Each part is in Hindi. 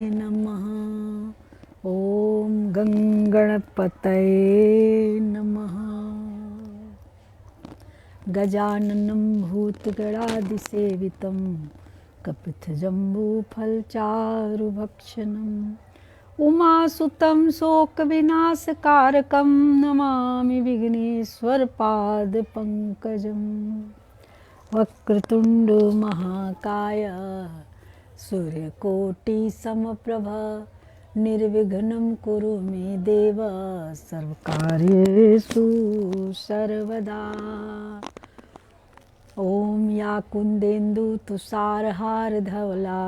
नमः। ॐ गङ्गणपतये नमः। गजाननं भूतगणादिसेवितं कपित्थजम्बूफलचारुभक्षणम् उमासुतं शोकविनाशकारकं नमामि विघ्नेश्वरपादपङ्कजं। वक्रतुण्डमहाकाय सूर्यकोटिसमप्रभा निर्विघ्नं कुरु मे देव सर्वकार्येषु सर्वदा। ॐ या कुन्देन्दु तुषारहारधवला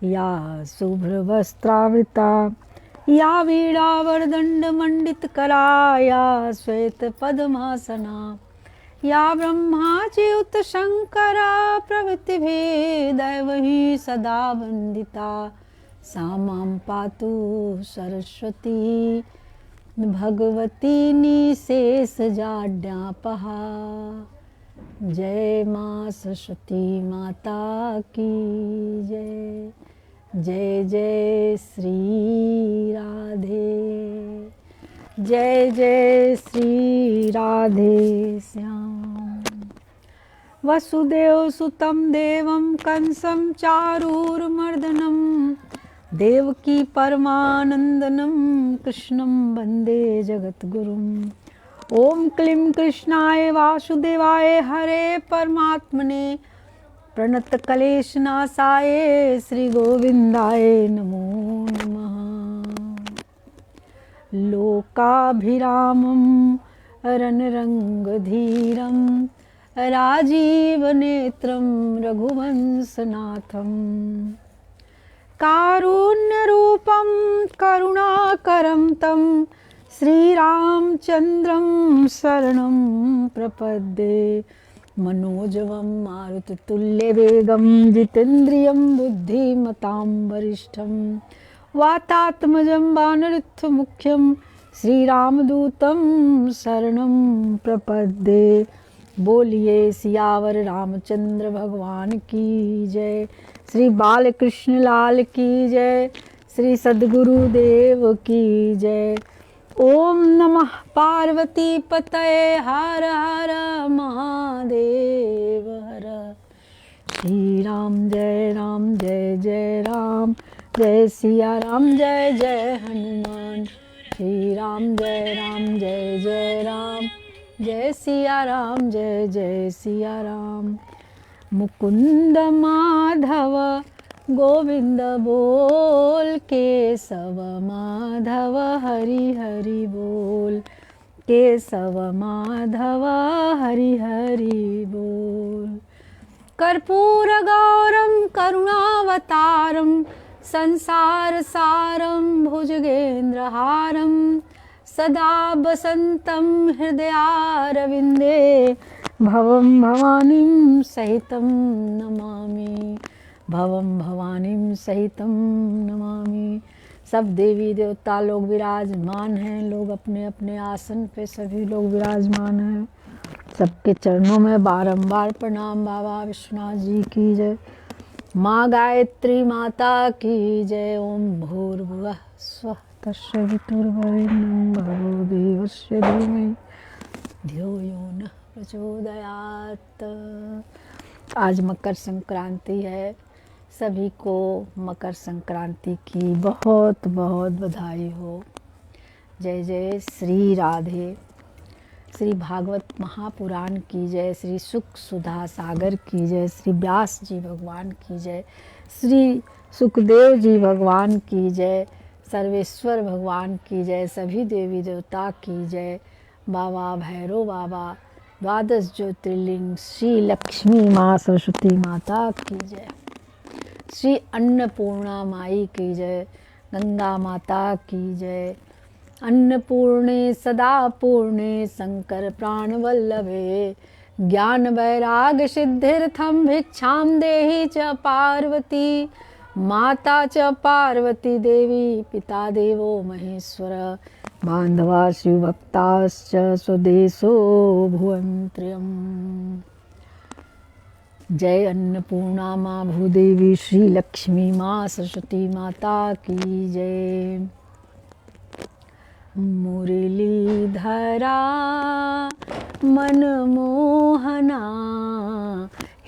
या शुभ्रवस्त्रावृता या वीणावरदण्डमण्डितकरा या श्वेतपद्मासना या ब्रह्माच्युतशङ्करा प्रभृतिभिः दैवैः सदा वन्दिता सा मां पातु सरस्वती भगवती निशेषजाड्यापहा। जय माँ सरस्वती माता की जय। जय जय श्री राधे, जय जय श्री राधे श्याम। वसुदेव सुतं देवं कंसं चारूरमर्दनं देवकी परमानंदनं कृष्णं वंदे जगद्गुरुम्। ओम क्लीं कृष्णाय वासुदेवाय हरे परमात्मने प्रणतक्लेशनाशाय श्री गोविंदाय नमो नमः। लोकाभिरामं रणरङ्गधीरं राजीवनेत्रं रघुवंशनाथं कारुण्यरूपं करुणाकरं तं श्रीरामचन्द्रं शरणं प्रपद्ये। मनोजवं मारुततुल्यवेगं जितेन्द्रियं बुद्धिमतां वरिष्ठं वातात्मजं वानरयुथमुख्यं श्रीरामदूतं शरणं प्रपद्ये। बोलिए सियावर रामचंद्र भगवान की जय। श्री बालकृष्ण लाल की जय। श्री सद्गुरुदेव की जय। ओम नमः पार्वती पतये हर हर महादेव हर। श्री राम जय जय राम, जय सिया राम जय जय हनुमान। श्री राम जय जय राम, जय सिया राम जय जय सिया राम। मुकुंद माधव गोविंद बोल, केशव माधव हरि हरि बोल, केशव माधव हरि हरि बोल। कर्पूर गौरम करुणावतारम संसार सारम भुजगेन्द्रहारम सदा वसन्तं हृदयारविन्दे भवं भवानीं सहितं नमामि, भवं भवानीं सहितं नमामि। सब देवी देवता लोग विराजमान हैं, लोग अपने अपने आसन पे सभी लोग विराजमान हैं। सबके चरणों में बारंबार प्रणाम। बाबा विश्वनाथ जी की जय। माँ गायत्री माता की जय। ओम भूर्भुवः स्वः तत्सवितुर्वरेण्यं भर्गो देवस्य धीमहि धियो यो नः प्रचोदयात्। आज मकर संक्रांति है। सभी को मकर संक्रांति की बहुत बहुत बधाई हो। जय जय श्री राधे। श्री भागवत महापुराण की जय। श्री सुख सुधा सागर की जय। श्री व्यास जी भगवान की जय। श्री सुखदेव जी भगवान की जय। सर्वेश्वर भगवान की जय। सभी देवी देवता की जय। बाबा भैरव बाबा, द्वादश ज्योतिर्लिंग, श्री लक्ष्मी माँ सरस्वती माता की जय। श्री अन्नपूर्णा माई की जय। गंगा माता की जय। अन्नपूर्णे सदा पूर्णे शंकर प्राण वल्लभे ज्ञान वैराग सिद्धिर्थम भिक्षाम देहि च पार्वती माता च पार्वती देवी पिता देवो महेश्वर बांधवा शिवभक्ताश्च स्वदेशो भुवन्त्र्यम्। जय अन्नपूर्णा माँ भूदेवी श्री लक्ष्मी माँ सरस्वती माता की जय। मुरलीधरा मनमोहना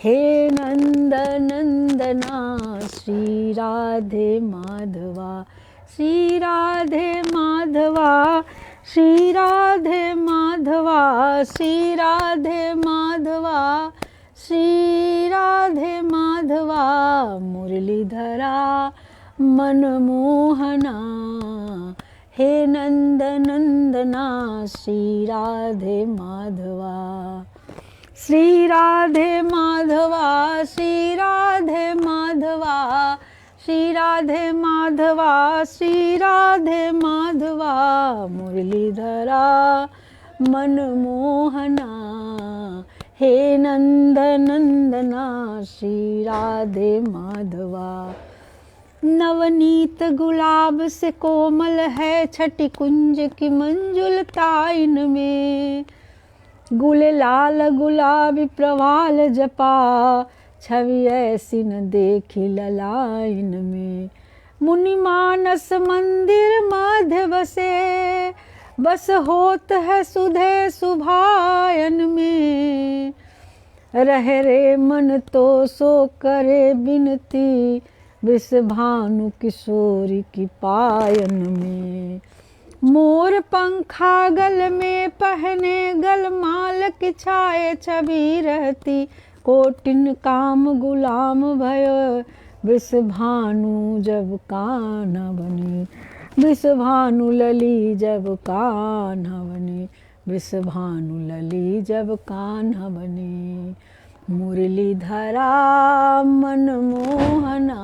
हे नंद नंदना श्री राधे माधवा श्री राधे माधवा श्री राधे माधवा श्री राधे माधवा श्री राधे माधवा। मुरलीधरा मनमोहना हे नंद नंदना श्री राधे माधवा श्री राधे माधवा श्री राधे माधवा श्री राधे माधवा श्री राधे माधवा। मुरलीधरा मनमोहना हे नंद नंदना श्री राधे माधवा। नवनीत गुलाब से कोमल है छठी कुंज की मंजुलता इनमें, गुल लाल गुलाबी प्रवाल जपा छवि ऐसी न देखी ललाइन में। मुनि मानस मंदिर मध्य बसे बस होत है सुधे सुभायन में, रह रे मन तो सो करे बिनती वृषभानु किशोरी की पायन में। मोर पंखा गल में पहने गलमाल की छाए छवि रहती, कोटिन काम गुलाम भयो वृषभानु जब कान्हा बनी, वृषभानु लली जब कान्हा बनी, वृषभानु लली जब कान्हा बनी। मुरलीधरा मनमोहना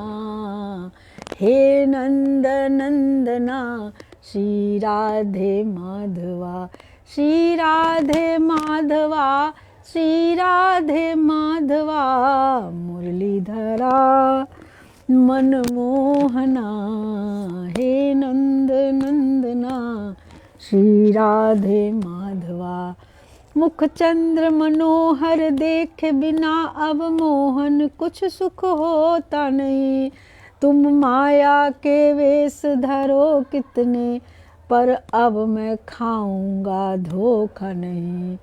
हे नंद नंदना श्री राधे माधवा श्री राधे माधवा श्री राधे माधवा। मुरलीधरा मनमोहना हे नंद नंदना श्री राधे माधवा। मुख चंद्र मनोहर देख बिना अब मोहन कुछ सुख होता नहीं, तुम माया के वेश धरो कितने पर अब मैं खाऊंगा धोखा नहीं।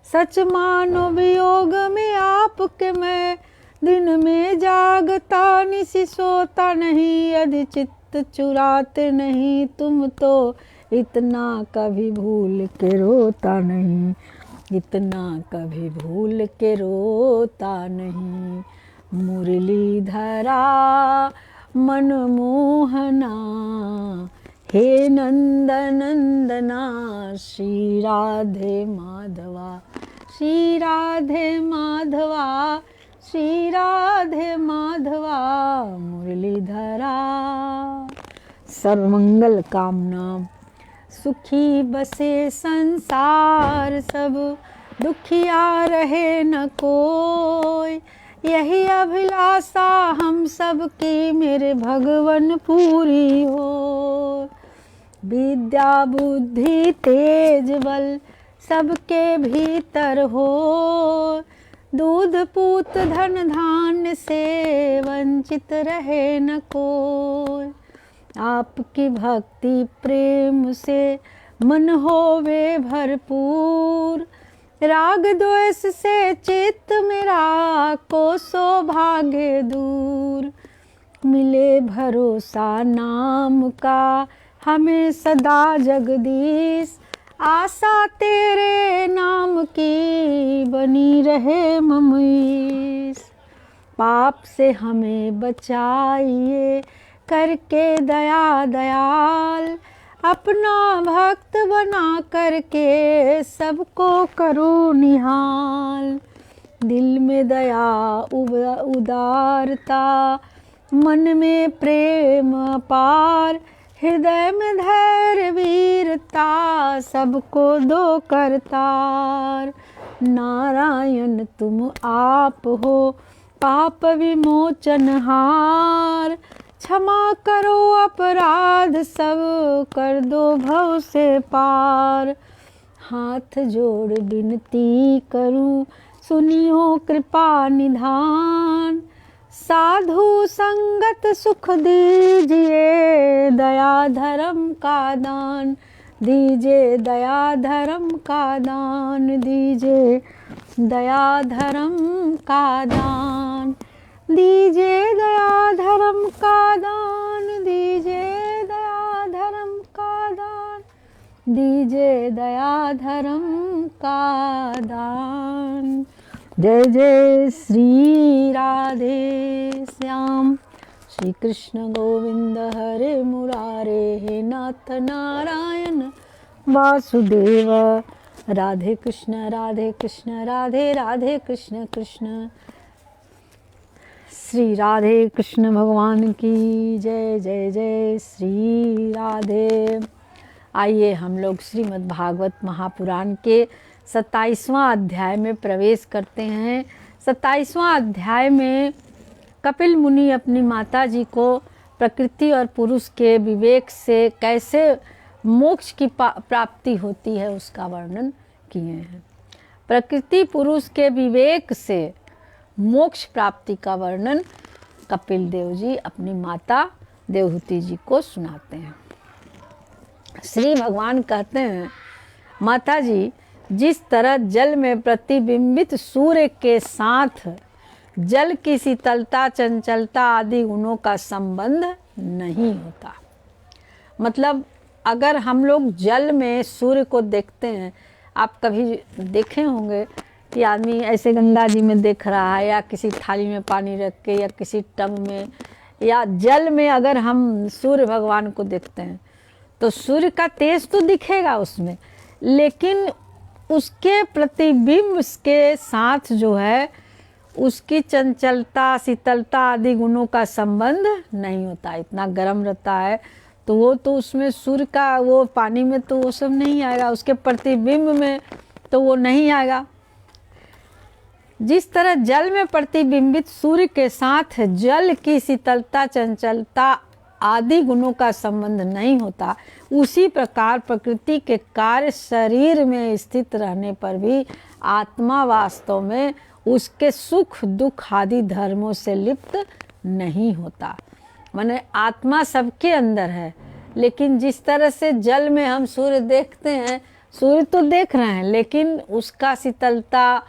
सच मानो वियोग में आपके मैं दिन में जागता निसी सोता नहीं, यदि चित्त चुराते नहीं तुम तो इतना कभी भूल के रोता नहीं, इतना कभी भूल के रोता नहीं। मुरलीधरा मनमोहना हे नंद नंदना श्री राधे माधवा श्री राधे माधवा श्री राधे माधवा। मुरलीधरा सर्वमंगल कामना सुखी बसे संसार सब, दुखिया रहे न कोई, यही अभिलाषा हम सब की मेरे भगवन पूरी हो। विद्या बुद्धि तेज बल सबके भीतर हो, दूध पूत धन धान्य से वंचित रहे न कोई। आपकी भक्ति प्रेम से मन होवे भरपूर, राग द्वेष से चित्त मेरा को सौभाग्य दूर। मिले भरोसा नाम का हमें सदा जगदीश, आशा तेरे नाम की बनी रहे ममीस। पाप से हमें बचाइए करके दया दयाल, अपना भक्त बना करके सबको करो निहाल। दिल में दया उदारता, मन में प्रेम अपार, हृदय में धैर्य वीरता, सबको दो करतार। नारायण तुम आप हो पाप विमोचन हार, क्षमा करो अपराध सब कर दो भव से पार। हाथ जोड़ विनती करूं सुनियो कृपा निधान। साधु संगत सुख दीजिए, दया धर्म का दान दीजिए, दया धर्म का दान दीजिए, दया धर्म का दान दीजिए, दया धर्म का दान दीजिए, दया धर्म का दान दीजिए, दया धर्म का दान। जय जय श्री राधे श्याम, श्री कृष्ण गोविंद हरे मुरारे, हे नाथ नारायण वासुदेव। राधे कृष्ण राधे राधे कृष्ण कृष्ण। श्री राधे कृष्ण भगवान की जय। जय जय श्री राधे। आइए हम लोग श्रीमद् भागवत महापुराण के 27वां अध्याय में प्रवेश करते हैं। 27वां अध्याय में कपिल मुनि अपनी माता जी को प्रकृति और पुरुष के विवेक से कैसे मोक्ष की प्राप्ति होती है उसका वर्णन किए हैं। प्रकृति पुरुष के विवेक से मोक्ष प्राप्ति का वर्णन कपिल देव जी अपनी माता देवहूति जी को सुनाते हैं। श्री भगवान कहते हैं, माता जी, जिस तरह जल में प्रतिबिंबित सूर्य के साथ जल की शीतलता चंचलता आदि गुणों का संबंध नहीं होता। मतलब अगर हम लोग जल में सूर्य को देखते हैं, आप कभी देखे होंगे कि आदमी ऐसे गंगा जी में देख रहा है या किसी थाली में पानी रख के या किसी टब में या जल में अगर हम सूर्य भगवान को देखते हैं तो सूर्य का तेज तो दिखेगा उसमें, लेकिन उसके प्रतिबिंब के साथ जो है उसकी चंचलता शीतलता आदि गुणों का संबंध नहीं होता। इतना गर्म रहता है तो वो तो उसमें सूर्य का वो पानी में तो वो सब नहीं आएगा, उसके प्रतिबिंब में तो वो नहीं आएगा। जिस तरह जल में प्रतिबिंबित सूर्य के साथ जल की शीतलता चंचलता आदि गुणों का संबंध नहीं होता, उसी प्रकार प्रकृति के कार्य शरीर में स्थित रहने पर भी आत्मा वास्तव में उसके सुख दुख आदि धर्मों से लिप्त नहीं होता। माने आत्मा सबके अंदर है, लेकिन जिस तरह से जल में हम सूर्य देखते हैं, सूर्य तो देख रहे हैं लेकिन उसका शीतलता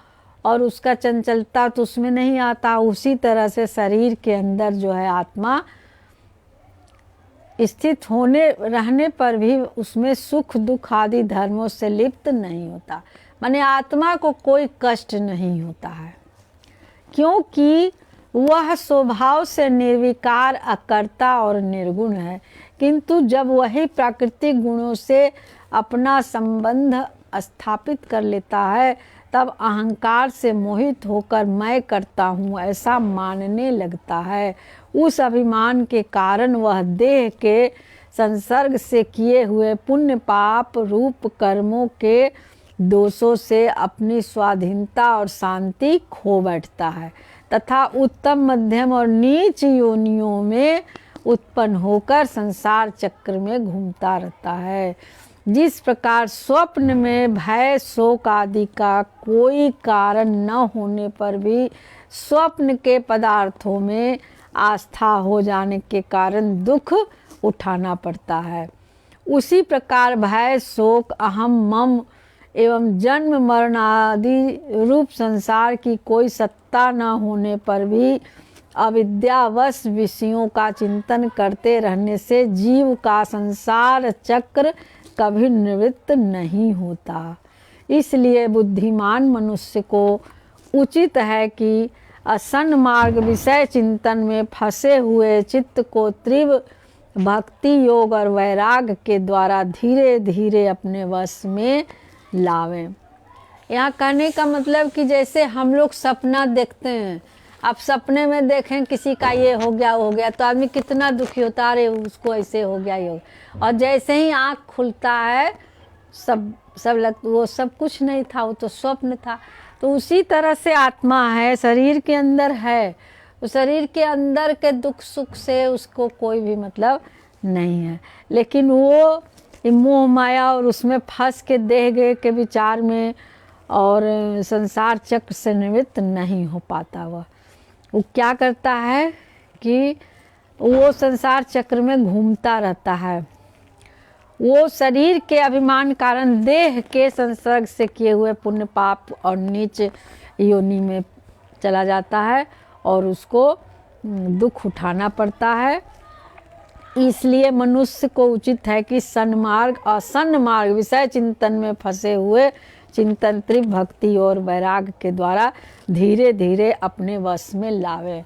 और उसका चंचलता तो उसमें नहीं आता, उसी तरह से शरीर के अंदर जो है आत्मा स्थित होने रहने पर भी उसमें सुख दुख आदि धर्मों से लिप्त नहीं होता। माने आत्मा को कोई कष्ट नहीं होता है, क्योंकि वह स्वभाव से निर्विकार अकर्ता और निर्गुण है। किंतु जब वही प्राकृतिक गुणों से अपना संबंध स्थापित कर लेता है तब अहंकार से मोहित होकर मैं करता हूँ ऐसा मानने लगता है। उस अभिमान के कारण वह देह के संसर्ग से किए हुए पुण्य पाप रूप कर्मों के दोषों से अपनी स्वाधीनता और शांति खो बैठता है तथा उत्तम मध्यम और नीच योनियों में उत्पन्न होकर संसार चक्र में घूमता रहता है। जिस प्रकार स्वप्न में भय शोक आदि का कोई कारण न होने पर भी स्वप्न के पदार्थों में आस्था हो जाने के कारण दुख उठाना पड़ता है, उसी प्रकार भय शोक अहम मम एवं जन्म मरण आदि रूप संसार की कोई सत्ता न होने पर भी अविद्यावश विषयों का चिंतन करते रहने से जीव का संसार चक्र कभी निवृत्त नहीं होता। इसलिए बुद्धिमान मनुष्य को उचित है कि असन मार्ग विषय चिंतन में फंसे हुए चित्त को तीव्र भक्ति योग और वैराग्य के द्वारा धीरे धीरे अपने वश में लावें। यहाँ कहने का मतलब कि जैसे हम लोग सपना देखते हैं, आप सपने में देखें किसी का ये हो गया तो आदमी कितना दुखी होता है, अरे उसको ऐसे हो गया ये, और जैसे ही आँख खुलता है सब वो सब कुछ नहीं था, वो तो स्वप्न था। तो उसी तरह से आत्मा है, शरीर के अंदर है, तो शरीर के अंदर के दुख सुख से उसको कोई भी मतलब नहीं है, लेकिन वो मोह माया और उसमें फंस के देह गे के विचार में और संसार चक्र से निवृत्त नहीं हो पाता। वो क्या करता है कि वो संसार चक्र में घूमता रहता है। वो शरीर के अभिमान कारण देह के संसर्ग से किए हुए पुण्य पाप और नीच योनि में चला जाता है और उसको दुख उठाना पड़ता है। इसलिए मनुष्य को उचित है कि सन्मार्ग और सन्मार्ग विषय चिंतन में फंसे हुए चिंतन त्रिभ भक्ति और वैराग्य के द्वारा धीरे धीरे अपने वश में लावे।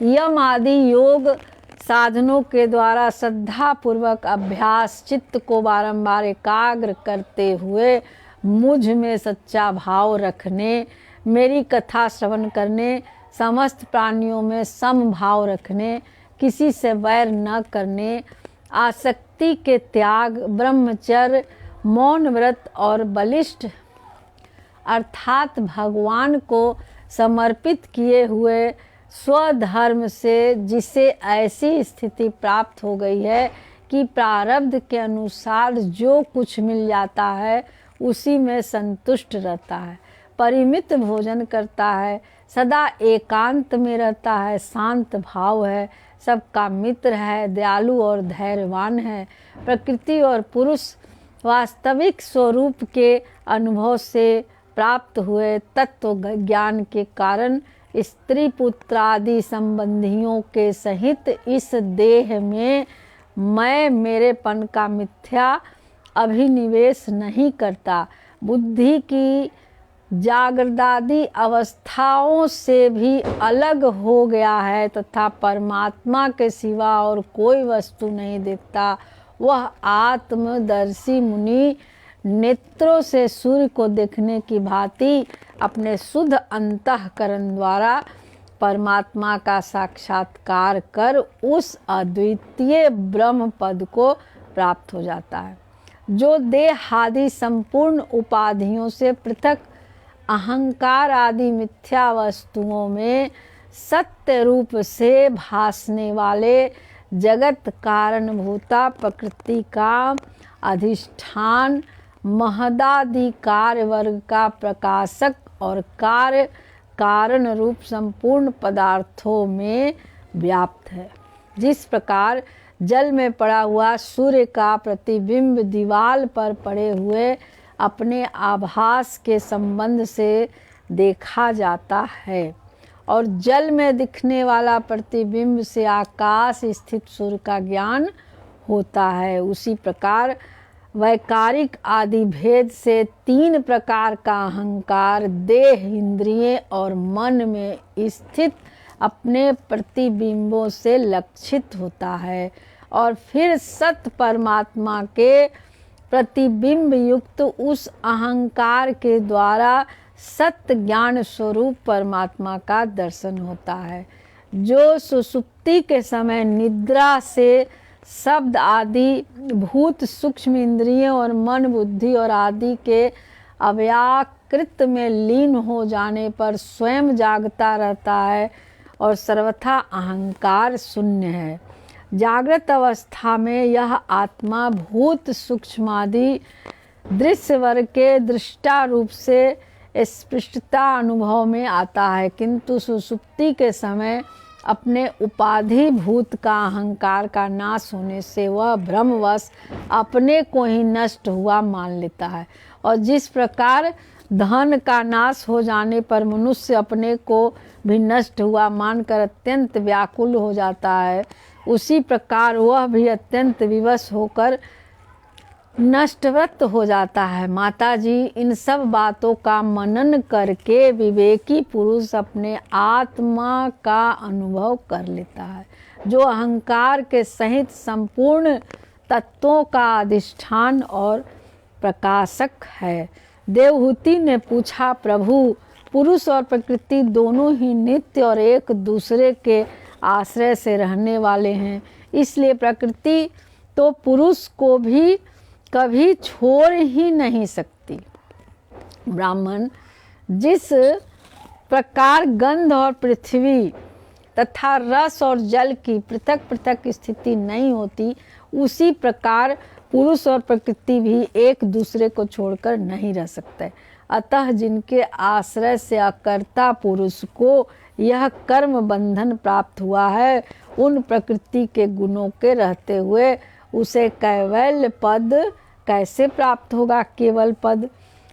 यम आदि योग साधनों के द्वारा श्रद्धा पूर्वक अभ्यास चित्त को बारंबार एकाग्र करते हुए मुझ में सच्चा भाव रखने, मेरी कथा श्रवण करने, समस्त प्राणियों में सम भाव रखने, किसी से वैर न करने, आसक्ति के त्याग, ब्रह्मचर्य, मौन व्रत और बलिष्ठ अर्थात भगवान को समर्पित किए हुए स्वधर्म से जिसे ऐसी स्थिति प्राप्त हो गई है कि प्रारब्ध के अनुसार जो कुछ मिल जाता है उसी में संतुष्ट रहता है, परिमित भोजन करता है, सदा एकांत में रहता है, शांत भाव है, सबका मित्र है, दयालु और धैर्यवान है, प्रकृति और पुरुष वास्तविक स्वरूप के अनुभव से प्राप्त हुए तत्व ज्ञान के कारण स्त्री पुत्र आदि संबंधियों के सहित इस देह में मैं मेरेपन का मिथ्या अभिनिवेश नहीं करता, बुद्धि की जागृदादि अवस्थाओं से भी अलग हो गया है तथा परमात्मा के सिवा और कोई वस्तु नहीं देखता। वह आत्मदर्शी मुनि नेत्रों से सूर्य को देखने की भांति अपने शुद्ध अंतःकरण द्वारा परमात्मा का साक्षात्कार कर उस अद्वितीय ब्रह्म पद को प्राप्त हो जाता है, जो देह आदि संपूर्ण उपाधियों से पृथक अहंकार आदि मिथ्या वस्तुओं में सत्य रूप से भासने वाले जगत कारणभूता प्रकृति का अधिष्ठान महदाधिकार वर्ग का प्रकाशक और कार्य कारण रूप संपूर्ण पदार्थों में व्याप्त है। जिस प्रकार जल में पड़ा हुआ सूर्य का प्रतिबिंब दीवार पर पड़े हुए अपने आभास के संबंध से देखा जाता है और जल में दिखने वाला प्रतिबिंब से आकाश स्थित सूर्य का ज्ञान होता है, उसी प्रकार वैकारिक आदि भेद से तीन प्रकार का अहंकार देह, इंद्रिय और मन में स्थित अपने प्रतिबिंबों से लक्षित होता है और फिर सत परमात्मा के प्रतिबिंब युक्त उस अहंकार के द्वारा सत्य ज्ञान स्वरूप परमात्मा का दर्शन होता है, जो सुसुप्ति के समय निद्रा से शब्द आदि भूत सूक्ष्म इंद्रियों और मन बुद्धि और आदि के अव्याकृत में लीन हो जाने पर स्वयं जागता रहता है और सर्वथा अहंकार शून्य है। जागृत अवस्था में यह आत्मा भूत सूक्ष्म आदि दृश्य वर्ग के दृष्टा रूप से स्पष्टता अनुभव में आता है, किंतु सुसुप्ति के समय अपने उपाधि भूत का अहंकार का नाश होने से वह भ्रमवश अपने को ही नष्ट हुआ मान लेता है। और जिस प्रकार धन का नाश हो जाने पर मनुष्य अपने को भी नष्ट हुआ मानकर अत्यंत व्याकुल हो जाता है, उसी प्रकार वह भी अत्यंत विवश होकर नष्टवत हो जाता है। माता जी, इन सब बातों का मनन करके विवेकी पुरुष अपने आत्मा का अनुभव कर लेता है, जो अहंकार के सहित संपूर्ण तत्वों का अधिष्ठान और प्रकाशक है। देवहूति ने पूछा, प्रभु, पुरुष और प्रकृति दोनों ही नित्य और एक दूसरे के आश्रय से रहने वाले हैं, इसलिए प्रकृति तो पुरुष को भी कभी छोड़ ही नहीं सकती। ब्राह्मण, जिस प्रकार गंध और पृथ्वी तथा रस और जल की पृथक पृथक स्थिति नहीं होती, उसी प्रकार पुरुष और प्रकृति भी एक दूसरे को छोड़कर नहीं रह सकते। अतः जिनके आश्रय से अकर्ता पुरुष को यह कर्म बंधन प्राप्त हुआ है, उन प्रकृति के गुणों के रहते हुए उसे कैवल्य पद कैसे प्राप्त होगा? केवल पद।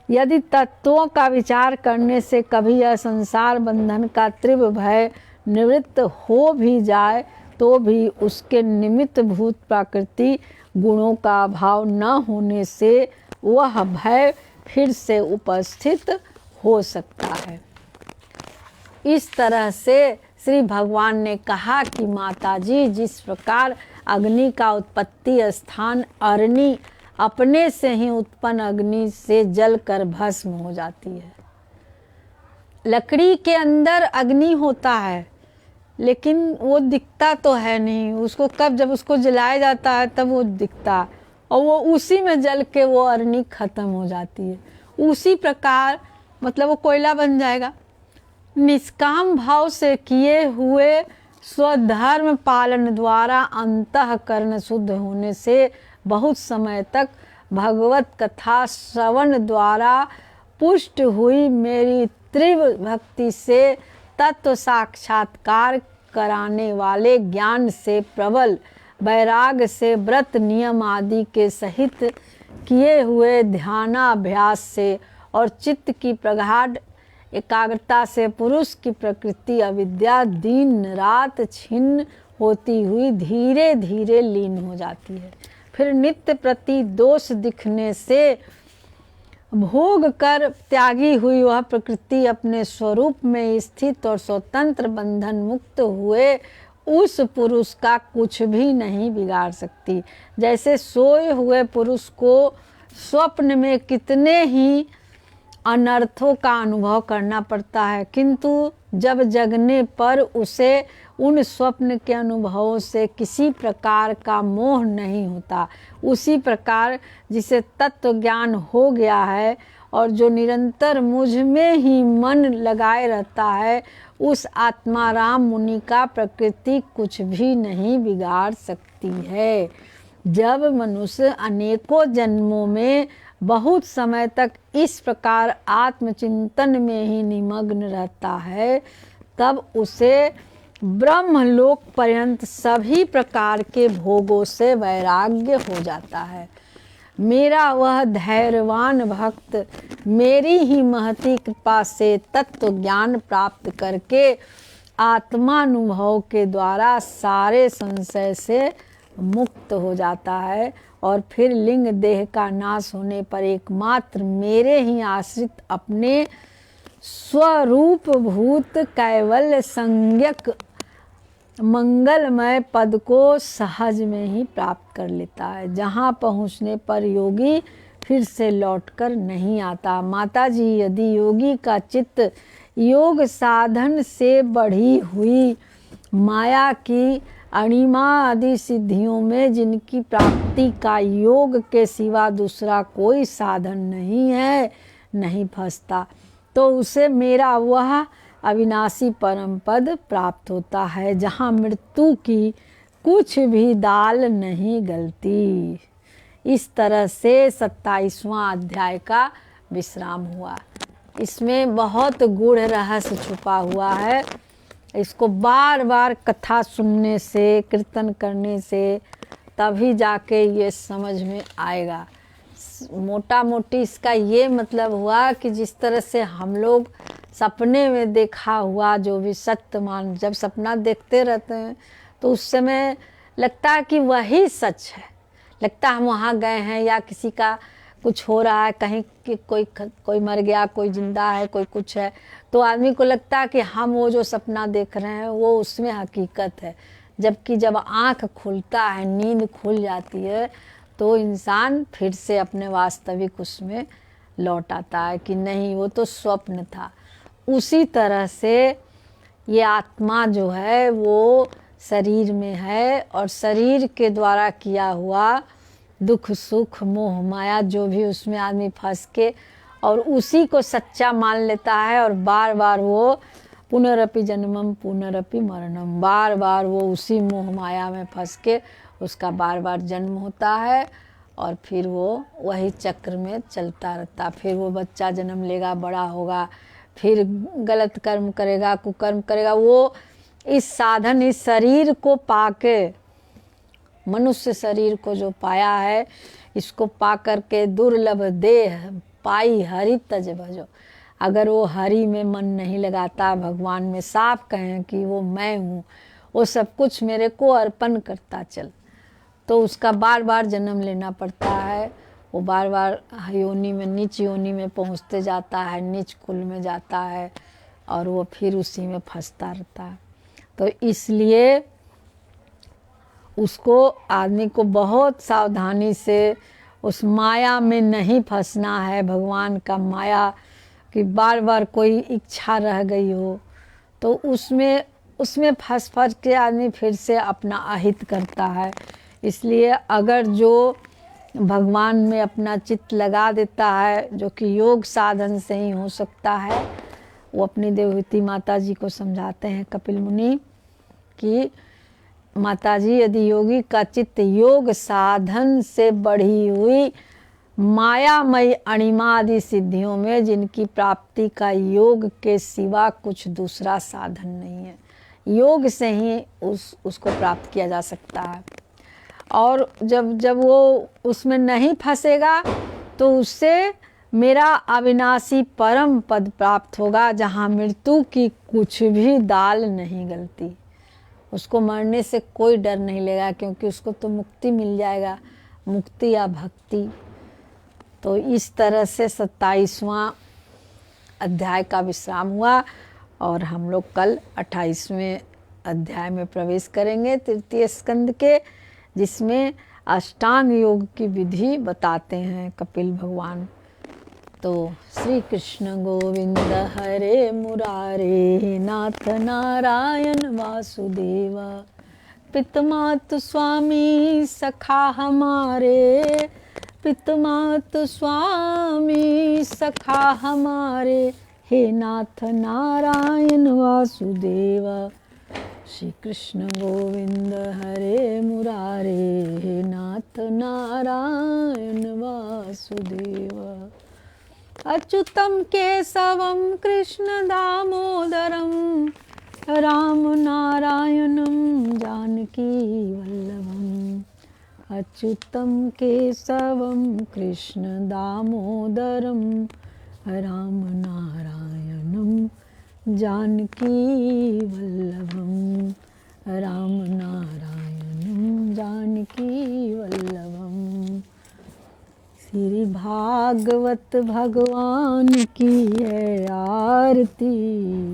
यदि तत्वों का विचार करने से कभी यह संसार बंधन का तीव्र भय निवृत्त हो भी जाए तो भी उसके निमित्त भूत प्राकृति गुणों का अभाव न होने से वह भय फिर से उपस्थित हो सकता है। इस तरह से श्री भगवान ने कहा कि माताजी, जिस प्रकार अग्नि का उत्पत्ति स्थान अरणी अपने से ही उत्पन्न अग्नि से जलकर भस्म हो जाती है। लकड़ी के अंदर अग्नि होता है लेकिन वो दिखता तो है नहीं, उसको कब जब उसको जलाया जाता है तब वो दिखता है और वो उसी में जल के वो अरणी खत्म हो जाती है। उसी प्रकार मतलब वो कोयला बन जाएगा। निष्काम भाव से किए हुए स्वधर्म पालन द्वारा अंतःकरण शुद्ध होने से बहुत समय तक भगवत कथा श्रवण द्वारा पुष्ट हुई मेरी तीव्र भक्ति से तत्व साक्षात्कार कराने वाले ज्ञान से प्रबल वैराग से व्रत नियम आदि के सहित किए हुए ध्यानाभ्यास से और चित्त की प्रगाढ़ एकाग्रता से पुरुष की प्रकृति अविद्या दिन रात छिन्न होती हुई धीरे धीरे लीन हो जाती है। फिर नित्य प्रति दोष दिखने से भोग कर त्यागी हुई वह प्रकृति अपने स्वरूप में स्थित और स्वतंत्र बंधन मुक्त हुए उस पुरुष का कुछ भी नहीं बिगाड़ सकती। जैसे सोए हुए पुरुष को स्वप्न में कितने ही अनर्थों का अनुभव करना पड़ता है, किंतु जब जगने पर उसे उन स्वप्न के अनुभवों से किसी प्रकार का मोह नहीं होता, उसी प्रकार जिसे तत्व ज्ञान हो गया है और जो निरंतर मुझ में ही मन लगाए रहता है, उस आत्माराम मुनि का प्रकृति कुछ भी नहीं बिगाड़ सकती है। जब मनुष्य अनेकों जन्मों में बहुत समय तक इस प्रकार आत्मचिंतन में ही निमग्न रहता है, तब उसे ब्रह्मलोक पर्यंत सभी प्रकार के भोगों से वैराग्य हो जाता है। मेरा वह धैर्यवान भक्त मेरी ही महती कृपा से तत्व ज्ञान प्राप्त करके आत्मानुभव के द्वारा सारे संशय से मुक्त हो जाता है और फिर लिंग देह का नाश होने पर एकमात्र मेरे ही आश्रित अपने स्वरूप भूत कैवल्य संज्ञक मंगलमय पद को सहज में ही प्राप्त कर लेता है, जहाँ पहुँचने पर योगी फिर से लौटकर नहीं आता। माता जी, यदि योगी का चित्त योग साधन से बढ़ी हुई माया की अणिमा आदि सिद्धियों में जिनकी प्राप्ति का योग के सिवा दूसरा कोई साधन नहीं है, नहीं फंसता, तो उसे मेरा वह अविनाशी परम पद प्राप्त होता है, जहाँ मृत्यु की कुछ भी दाल नहीं गलती। इस तरह से 27वां अध्याय का विश्राम हुआ। इसमें बहुत गूढ़ रहस्य छुपा हुआ है। इसको बार बार कथा सुनने से, कीर्तन करने से तभी जाके ये समझ में आएगा। मोटा मोटी इसका ये मतलब हुआ कि जिस तरह से हम लोग सपने में देखा हुआ जो भी सत्य मान, जब सपना देखते रहते हैं तो उस समय लगता है कि वही सच है, लगता है हम वहाँ गए हैं या किसी का कुछ हो रहा है, कहीं कि कोई मर गया, कोई जिंदा है, कोई कुछ है, तो आदमी को लगता है कि हम वो जो सपना देख रहे हैं वो उसमें हकीकत है। जबकि जब आँख खुलता है, नींद खुल जाती है, तो इंसान फिर से अपने वास्तविक उसमें लौट आता है कि नहीं, वो तो स्वप्न था। उसी तरह से ये आत्मा जो है वो शरीर में है और शरीर के द्वारा किया हुआ दुख सुख मोह माया जो भी उसमें आदमी फंस के और उसी को सच्चा मान लेता है और बार बार वो पुनरपि जन्मम पुनरपि मरणम, बार बार वो उसी मोह माया में फंस के उसका बार बार जन्म होता है और फिर वो वही चक्र में चलता रहता। फिर वो बच्चा जन्म लेगा, बड़ा होगा, फिर गलत कर्म करेगा, कुकर्म करेगा। वो इस साधन, इस शरीर को पाके, मनुष्य शरीर को जो पाया है, इसको पा करके दुर्लभ देह पाई हरि तज भजो। अगर वो हरि में मन नहीं लगाता, भगवान में साफ कहें कि वो मैं हूँ, वो सब कुछ मेरे को अर्पण करता चल, तो उसका बार बार जन्म लेना पड़ता है। वो बार बार योनि में, नीच योनि में पहुँचते जाता है, नीच कुल में जाता है, और वो फिर उसी में फंसता रहता है। तो इसलिए उसको, आदमी को बहुत सावधानी से उस माया में नहीं फंसना है। भगवान का माया कि बार बार कोई इच्छा रह गई हो तो उसमें फंस के आदमी फिर से अपना अहित करता है। इसलिए अगर जो भगवान में अपना चित्त लगा देता है, जो कि योग साधन से ही हो सकता है, वो अपनी देवहूति माता जी को समझाते हैं कपिल मुनि कि माता जी, यदि योगी का चित्त योग साधन से बढ़ी हुई मायामय अणिमादि सिद्धियों में, जिनकी प्राप्ति का योग के सिवा कुछ दूसरा साधन नहीं है, योग से ही उसको प्राप्त किया जा सकता है। और जब वो उसमें नहीं फंसेगा तो उससे मेरा अविनाशी परम पद प्राप्त होगा, जहाँ मृत्यु की कुछ भी दाल नहीं गलती। उसको मरने से कोई डर नहीं लेगा, क्योंकि उसको तो मुक्ति मिल जाएगा, मुक्ति या भक्ति। तो इस तरह से 27वां अध्याय का विश्राम हुआ, और हम लोग कल 28वें अध्याय में प्रवेश करेंगे, तृतीय स्कंद के, जिसमें अष्टांग योग की विधि बताते हैं कपिल भगवान। तो श्री कृष्ण गोविंद हरे मुरारे, नाथ नारायण वासुदेव, पितमातु स्वामी सखा हमारे, पितमातु स्वामी सखा हमारे, हे नाथ नारायण वासुदेव। श्री कृष्ण गोविंद हरे मुरारे, हे नाथ नारायण वासुदेव। अच्युतम केशवम कृष्ण दामोदरम, राम नारायणम जानकी वल्लभम। अच्युतम केशवम कृष्ण दामोदरम, राम नारायणम जानकी वल्लभम, राम नारायणम जानकी वल्लभम। श्री भागवत भगवान की है आरती,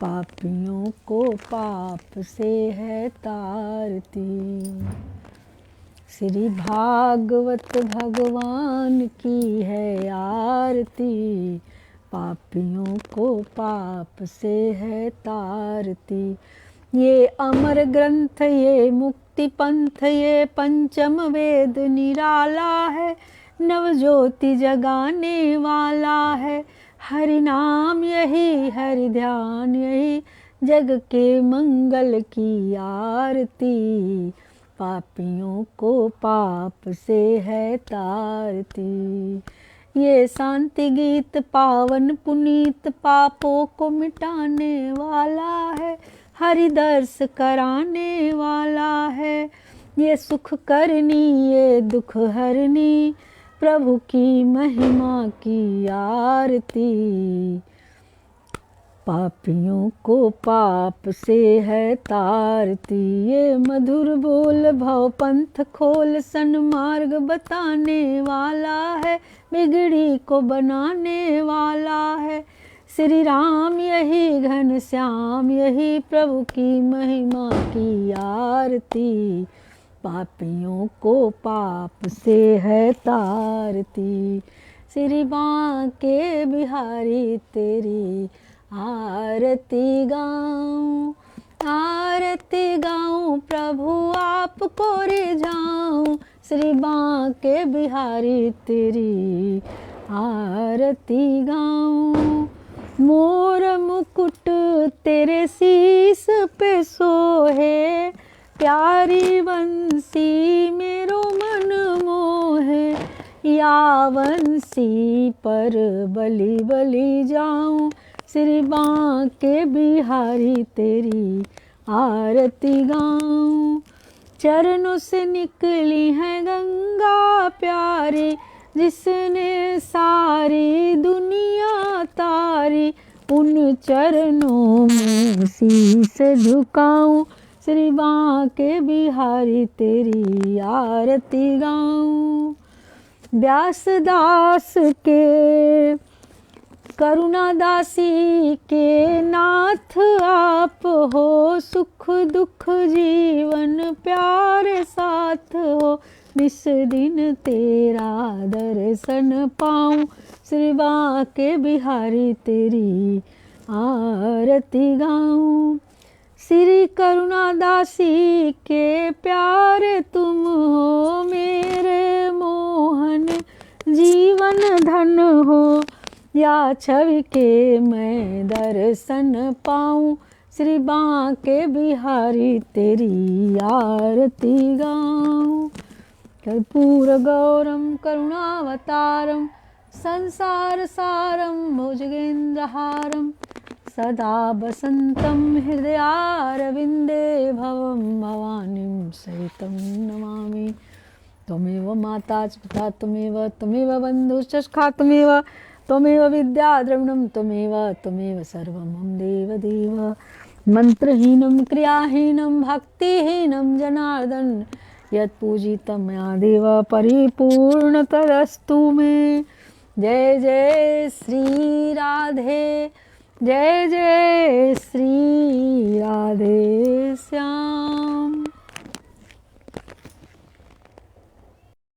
पापियों को पाप से है तारती। श्री भागवत भगवान की है आरती, पापियों को पाप से है तारती। ये अमर ग्रंथ, ये मुक्ति पंथ, ये पंचम वेद निराला है, नवज्योति जगाने वाला है। हरि नाम यही, हरि ध्यान यही, जग के मंगल की आरती, पापियों को पाप से है तारती। ये शांति गीत पावन पुनीत, पापों को मिटाने वाला है, हरि दर्श कराने वाला है। ये सुख करनी, ये दुख हरनी, प्रभु की महिमा की आरती, पापियों को पाप से है तारती। ये मधुर बोल भव पंथ खोल, सन्मार्ग बताने वाला है, बिगड़ी को बनाने वाला है। श्री राम यही, घन श्याम यही, प्रभु की महिमा की आरती, पापियों को पाप से है तारती। श्री बांके बिहारी तेरी आरती गाऊं, आरती गाऊं, प्रभु आपको रिझाऊं। श्री बांके बिहारी तेरी आरती गाऊं। मोर मुकुट तेरे शीस पे सोहे, प्यारी बंसी मेरो मन मोहे। या बंसी पर बलि बलि जाऊं, श्री बांके बिहारी तेरी आरती गाऊं। चरणों से निकली है गंगा प्यारी, जिसने सारी दुनिया तारी, उन चरणों में शीस झुकाऊं, श्री बांके बिहारी तेरी आरती गाऊं। व्यासदास के करुणा दासी के नाथ आप हो, सुख दुख जीवन प्यारे साथ हो, निस दिन तेरा दर्शन पाऊं, श्री बांके बिहारी तेरी आरती गाऊं। श्री करुणा दासी के प्यारे तुम हो, मेरे मोहन जीवन धन हो, या छवि के मैं दर्शन पाऊं, श्री बांके बिहारी तेरी आरती गाऊं। कर्पूर गौरम करुणावतारम, संसार सारम भुजगेन्द्रहारम, सदा वसंतं हृदयारविन्दे भवं भवानीं सहितं नमामि। त्वमेव माता च पिता त्वमेव बन्धुश्च सखा त्वमेव विद्या द्रविणं त्वमेव सर्वं मम देव देव। मंत्रहीनं क्रियाहीनं भक्तिहीनं जनार्दन, यत्पूजितं मया देव परिपूर्ण तदस्तु मे। जय जय श्री राधे, जय जय श्री राधे श्याम।